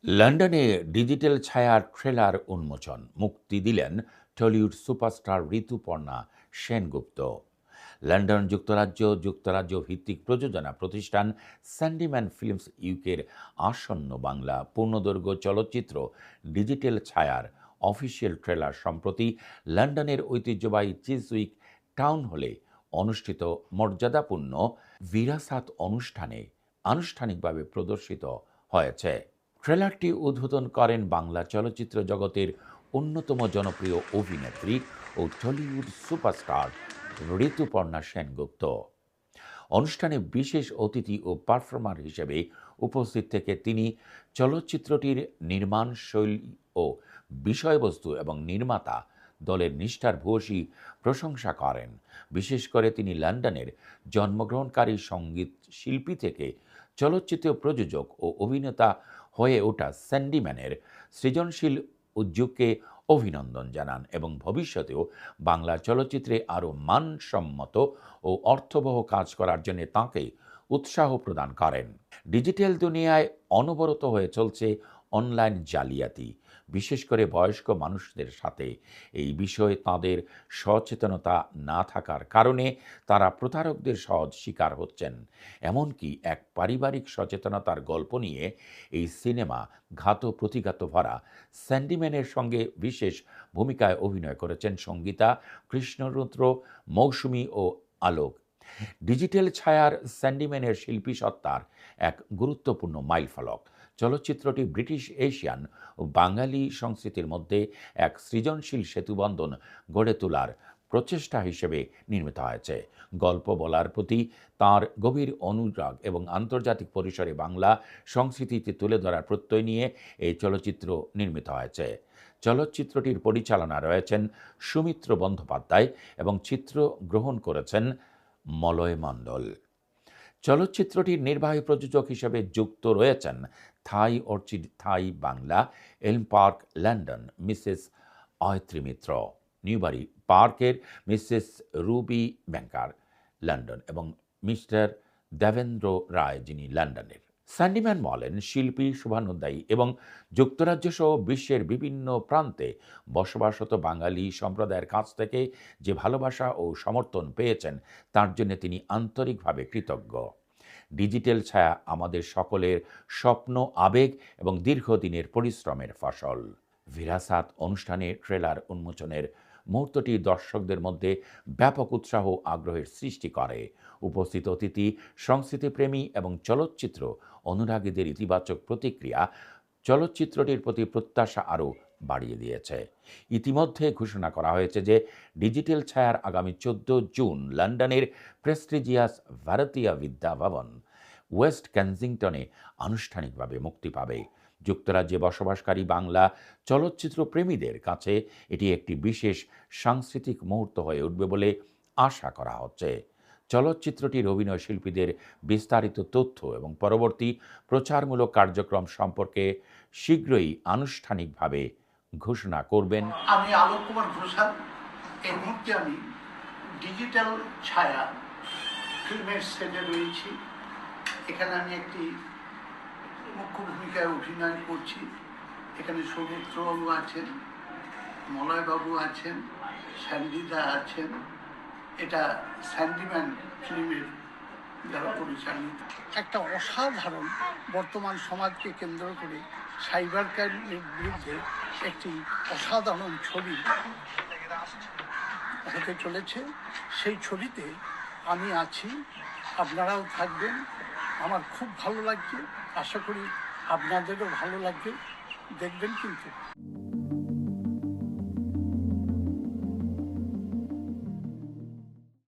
লন্ডনে ডিজিটাল ছায়ার ট্রেলার উন্মোচন, মুক্তি দিলেন Tollywood superstar Rituparna Sengupta. London যুক্তরাজ্য ভিত্তিক প্রযোজনা প্রতিষ্ঠান স্যান্ডিম্যান ফিল্মস ইউকের আসন্ন বাংলা পূর্ণদৈর্ঘ্য চলচ্চিত্র ডিজিটাল ছায়ার অফিসিয়াল ট্রেলার সম্প্রতি লন্ডনের ঐতিহ্যবাহী চিজউইক টাউন হলে অনুষ্ঠিত মর্যাদাপূর্ণ বিরাসাত অনুষ্ঠানে আনুষ্ঠানিকভাবে প্রদর্শিত হয়েছে। ট্রেলারটি উদ্বোধন করেন বাংলা চলচ্চিত্র জগতের অন্যতম জনপ্রিয় অভিনেত্রী ও টলিউড সুপারস্টার ঋতুপর্ণা সেনগুপ্ত। অনুষ্ঠানে বিশেষ অতিথি ও পারফর্মার হিসেবে উপস্থিত থেকে তিনি চলচ্চিত্রটির নির্মাণ শৈলী ও বিষয়বস্তু এবং নির্মাতা দলের নিষ্ঠার ভূয়সী প্রশংসা করেন। বিশেষ করে তিনি লন্ডনের জন্মগ্রহণকারী সঙ্গীত শিল্পী থেকে চলচ্চিত্র প্রযোজক ও অভিনেতা হয়ে ওঠা স্যান্ডিম্যানের সৃজনশীল উদ্যোগকে অভিনন্দন জানান এবং ভবিষ্যতেও বাংলা চলচ্চিত্রে আরও মানসম্মত ও অর্থবহ কাজ করার জন্য তাঁকে উৎসাহ প্রদান করেন। ডিজিটাল দুনিয়ায় অনবরত হয়ে চলছে অনলাইন জালিয়াতি, বিশেষ করে বয়স্ক মানুষদের সাথে। এই বিষয়ে তাঁদের সচেতনতা না থাকার কারণে তারা প্রতারকদের সহজ শিকার হচ্ছেন। এমনকি এক পারিবারিক সচেতনতার গল্প নিয়ে এই সিনেমা ঘাত প্রতিঘাত ভরা স্যান্ডিম্যানের সঙ্গে বিশেষ ভূমিকায় অভিনয় করেছেন সঙ্গীতা, কৃষ্ণরুদ্র, মৌসুমী ও আলোক। ডিজিটাল ছায়ার স্যান্ডিম্যানের শিল্পী সত্তার এক গুরুত্বপূর্ণ মাইলফলক। চলচ্চিত্রটি ব্রিটিশ এশিয়ান ও বাঙালি সংস্কৃতির মধ্যে এক সৃজনশীল সেতুবন্ধন গড়ে তোলার প্রচেষ্টা হিসেবে নির্মিত হয়েছে। গল্প বলার প্রতি তাঁর গভীর অনুরাগ এবং আন্তর্জাতিক পরিসরে বাংলা সংস্কৃতিতে তুলে ধরার প্রত্যয় নিয়ে এই চলচ্চিত্র নির্মিত হয়েছে। চলচ্চিত্রটির পরিচালনা রয়েছেন সুমিত্র বন্দ্যোপাধ্যায় এবং চিত্র গ্রহণ করেছেন মলয় মণ্ডল। চলচ্চিত্রটির নির্বাহী প্রযোজক হিসেবে যুক্ত রয়েছেন থাই অর্চিড থাই বাংলা, এলম পার্ক লন্ডন মিসেস অয়ত্রী মিত্র, নিউবারি পার্কের মিসেস রুবি ব্যাংকার লন্ডন এবং মিস্টার দেবেন্দ্র রায় যিনি লন্ডনের। স্যান্ডিম্যান বলেন, শিল্পী শুভানুধ্যায়ী এবং যুক্তরাজ্য সহ বিশ্বের বিভিন্ন প্রান্তে বসবাসরত বাঙালি সম্প্রদায়ের কাছ থেকে যে ভালোবাসা ও সমর্থন পেয়েছেন তার জন্য তিনি আন্তরিকভাবে কৃতজ্ঞ। ডিজিটাল ছায়া আমাদের সকলের স্বপ্ন, আবেগ এবং দীর্ঘদিনের পরিশ্রমের ফসল। ভিরাসাত অনুষ্ঠানে ট্রেলার উন্মোচনের মুহূর্তটি দর্শকদের মধ্যে ব্যাপক উৎসাহ ও আগ্রহের সৃষ্টি করে। উপস্থিত অতিথি, সংস্কৃতিপ্রেমী এবং চলচ্চিত্র অনুরাগীদের ইতিবাচক প্রতিক্রিয়া চলচ্চিত্রটির প্রতি প্রত্যাশা আরও বাড়িয়ে দিয়েছে। ইতিমধ্যে ঘোষণা করা হয়েছে যে ডিজিটাল ছায়ার আগামী 14 জুন লন্ডনের প্রেস্টিজিয়াস ভারতীয় বিদ্যা ভবন, ওয়েস্ট কেনজিংটনে আনুষ্ঠানিকভাবে মুক্তি পাবে। যুক্তরাজ্যে বসবাসকারী বাংলা চলচ্চিত্র প্রেমীদের কাছে এটি একটি বিশেষ সাংস্কৃতিক মুহূর্ত হয়ে উঠবে বলে আশা করা হচ্ছে। চলচ্চিত্রটির অভিনয় শিল্পীদের বিস্তারিত তথ্য এবং পরবর্তী প্রচারমূলক কার্যক্রম সম্পর্কে শীঘ্রই আনুষ্ঠানিকভাবে ঘোষণা করবেন। আমি আলোক কুমার ঘোষাল। এই মুহূর্তে আমি ডিজিটাল ছায়া ফিল্মের সেটে রয়েছি। এখানে আমি একটি মুখ্য ভূমিকায় অভিনয় করছি। এখানে সৌমিত্রবাবু আছেন, মলয়বাবু আছেন, স্যান্ডিদা আছেন। এটা স্যান্ডিম্যান ফিল্মের যারা পরিচালিত। একটা অসাধারণ বর্তমান সমাজকে কেন্দ্র করে সাইবার ক্রাইমের বিরুদ্ধে একটি অসাধারণ ছবি হতে চলেছে। সেই ছবিতে আমি আছি, আপনারাও থাকবেন। আমার খুব ভালো লাগছে, আশা করি আপনাদেরও ভালো লাগবে। দেখবেন কিন্তু।